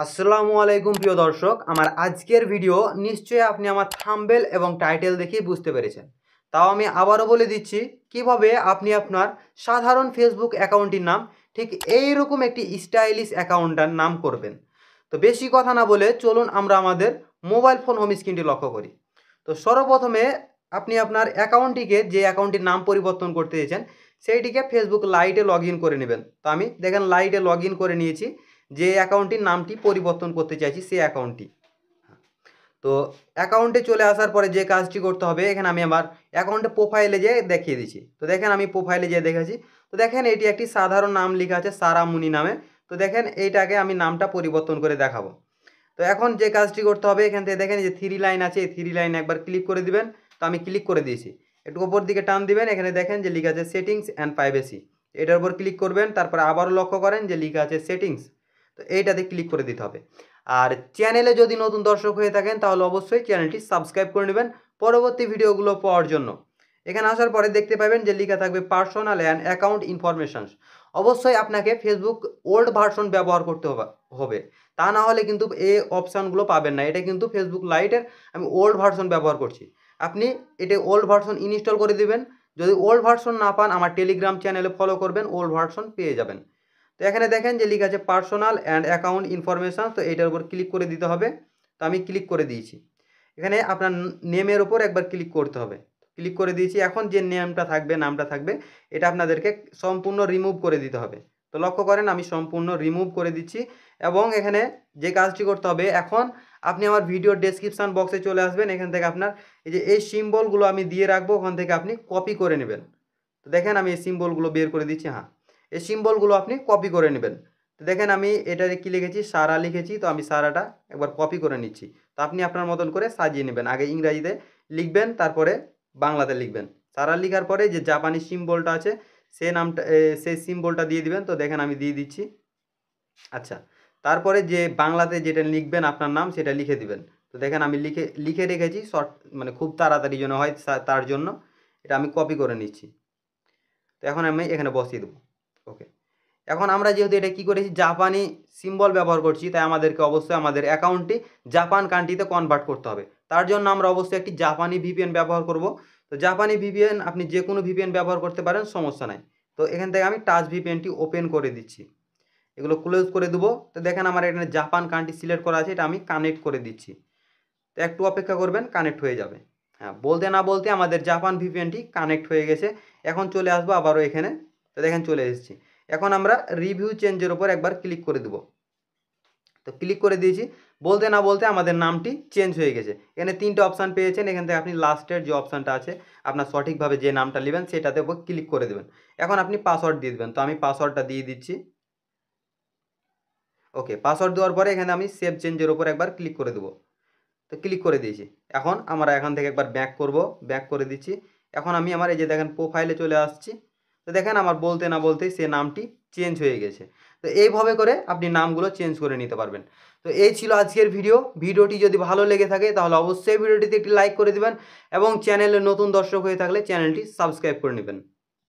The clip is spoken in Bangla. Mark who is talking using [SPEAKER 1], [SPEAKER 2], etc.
[SPEAKER 1] আসসালামু আলাইকুম প্রিয় দর্শক, আমার আজকের ভিডিও নিশ্চয়ই আপনি আমার থাম্বনেল এবং টাইটেল দেখেই বুঝতে পেরেছেন। তাও আমি আবারও বলে দিচ্ছি কিভাবে আপনি আপনার সাধারণ ফেসবুক অ্যাকাউন্টটির নাম ঠিক এইরকম একটি স্টাইলিশ অ্যাকাউন্টটার নাম করবেন। তো বেশি কথা না বলে চলুন আমরা আমাদের মোবাইল ফোন হোম স্ক্রিনটি লক্ষ্য করি। তো সর্বপ্রথমে আপনি আপনার অ্যাকাউন্টটিকে, যে অ্যাকাউন্টটির নাম পরিবর্তন করতে চেয়েছেন, সেইটিকে ফেসবুক লাইটে লগ ইন করে নেবেন। তো আমি দেখেন লাইটে লগ ইন করে নিয়েছি, যে অ্যাকাউন্টটির নামটি পরিবর্তন করতে চাইছি সেই অ্যাকাউন্টটি। তো অ্যাকাউন্টে চলে আসার পরে যে কাজটি করতে হবে, এখানে আমি আমার অ্যাকাউন্টে প্রোফাইলে যেয়ে দেখিয়ে দিচ্ছি। তো দেখেন আমি প্রোফাইলে যেয়ে দেখেছি। তো দেখেন এটি একটি সাধারণ নাম লেখা আছে সারা মুনি নামে। তো দেখেন এইটাকে আমি নামটা পরিবর্তন করে দেখাবো। তো এখন যে কাজটি করতে হবে, এখান থেকে দেখেন যে থ্রি লাইন আছে, এই থ্রি লাইন একবার ক্লিক করে দিবেন। তো আমি ক্লিক করে দিয়েছি। একটু ওপর দিকে টান দিবেন, এখানে দেখেন যে লেখা আছে সেটিংস অ্যান্ড প্রাইভেসি। এটার উপর ক্লিক করবেন, তারপরে আবারও লক্ষ্য করেন যে লেখা আছে সেটিংস। তো এইটাতে ক্লিক করে দিতে হবে। আর চ্যানেলে যদি নতুন দর্শক হয়ে থাকেন তাহলে অবশ্যই চ্যানেলটি সাবস্ক্রাইব করে নেবেন পরবর্তী ভিডিওগুলো পাওয়ার জন্য। এখানে আসার পরে দেখতে পাবেন যে লেখা থাকবে পার্সোনাল অ্যান্ড অ্যাকাউন্ট ইনফরমেশনস। অবশ্যই আপনাকে ফেসবুক ওল্ড ভার্সন ব্যবহার করতে হবে, তা না হলে কিন্তু এই অপশানগুলো পাবেন না। এটা কিন্তু ফেসবুক লাইটের আমি ওল্ড ভার্সন ব্যবহার করছি। আপনি এটা ওল্ড ভার্সন ইনস্টল করে দিবেন। যদি ওল্ড ভার্সন না পান, আমার টেলিগ্রাম চ্যানেলে ফলো করবেন, ওল্ড ভার্সন পেয়ে যাবেন। তো এখানে দেখেন যে লেখা আছে পার্সোনাল অ্যান্ড অ্যাকাউন্ট ইনফরমেশন। তো এইটার উপর ক্লিক করে দিতে হবে। তো আমি ক্লিক করে দিয়েছি। এখানে আপনার নেমের ওপর একবার ক্লিক করতে হবে। ক্লিক করে দিয়েছি। এখন যে নেমটা থাকবে, নামটা থাকবে, এটা আপনাদেরকে সম্পূর্ণ রিমুভ করে দিতে হবে। তো লক্ষ্য করেন আমি সম্পূর্ণ রিমুভ করে দিচ্ছি। এবং এখানে যে কাজটি করতে হবে, এখন আপনি আমার ভিডিওর ডেসক্রিপশান বক্সে চলে আসবেন। এখান থেকে আপনার এই সিম্বলগুলো আমি দিয়ে রাখবো, ওখান থেকে আপনি কপি করে নেবেন। তো দেখেন আমি এই সিম্বলগুলো বের করে দিচ্ছি। হ্যাঁ, এই সিম্বলগুলো আপনি কপি করে নেবেন। তো দেখেন আমি এটাতে কী লিখেছি, সারা লিখেছি। তো আমি সারাটা একবার কপি করে নিচ্ছি। তো আপনি আপনার মতন করে সাজিয়ে নেবেন। আগে ইংরাজিতে লিখবেন, তারপরে বাংলাতে লিখবেন। সারা লিখার পরে যে জাপানি সিম্বলটা আছে, সে নামটা সেই সিম্বলটা দিয়ে দিবেন। তো দেখেন আমি দিয়ে দিচ্ছি। আচ্ছা, তারপরে যে বাংলাতে যেটা লিখবেন আপনার নাম, সেটা লিখে দিবেন। তো দেখেন আমি লিখে রেখেছি, শর্ট মানে খুব তাড়াতাড়ি যেন হয় তার জন্য এটা আমি কপি করে নিচ্ছি। তো এখন আমি এখানে বসিয়ে দেবো। ওকে, এখন আমরা যেহেতু এটা কী করেছি, জাপানি সিম্বল ব্যবহার করছি, তাই আমাদেরকে অবশ্যই আমাদের অ্যাকাউন্টটি জাপান কান্ট্রিতে কনভার্ট করতে হবে। তার জন্য আমরা অবশ্যই একটি জাপানি ভিপিএন ব্যবহার করব। তো জাপানি ভিপিএন আপনি যে কোনো ভিপিএন ব্যবহার করতে পারেন, সমস্যা নাই। তো এখান থেকে আমি টাচ ভিপিএনটি ওপেন করে দিচ্ছি। এগুলো ক্লোজ করে দেবো। তো দেখেন আমার এখানে জাপান কান্ট্রি সিলেক্ট করা আছে, এটা আমি কানেক্ট করে দিচ্ছি। তো একটু অপেক্ষা করবেন, কানেক্ট হয়ে যাবে। হ্যাঁ, বলতে না বলতে আমাদের জাপান ভিপিএনটি কানেক্ট হয়ে গেছে। এখন চলে আসবো আবারও এখানে। তো দেখেন চলে এসেছি। এখন আমরা রিভিউ চেঞ্জের ওপর একবার ক্লিক করে দেবো। তো ক্লিক করে দিয়েছি। বলতে না বলতে আমাদের নামটি চেঞ্জ হয়ে গেছে। এখানে তিনটে অপশান পেয়েছেন। এখান থেকে আপনি লাস্টের যে অপশানটা আছে, আপনার সঠিকভাবে যে নামটা নেবেন সেটাতে ওপর ক্লিক করে দেবেন। এখন আপনি পাসওয়ার্ড দিয়ে দেবেন। তো আমি পাসওয়ার্ডটা দিয়ে দিচ্ছি। ওকে, পাসওয়ার্ড দেওয়ার পরে এখানে আমি সেভ চেঞ্জের ওপর একবার ক্লিক করে দেবো। তো ক্লিক করে দিয়েছি। এখন আমরা এখান থেকে একবার ব্যাক করব, ব্যাক করে দিচ্ছি। এখন আমি আমার এই যে দেখেন প্রোফাইলে চলে আসছি। তো দেখেন আমার বলতে না বলতেই সে নামটি চেঞ্জ হয়ে গেছে। তো এইভাবে করে আপনি নামগুলো চেঞ্জ করে নিতে পারবেন। তো এই ছিল আজকের ভিডিওটি যদি ভালো লেগে থাকে তাহলে অবশ্যই ভিডিওটিতে একটি লাইক করে দিবেন এবং চ্যানেলে নতুন দর্শক হয়ে থাকলে চ্যানেলটি সাবস্ক্রাইব করে নেবেন।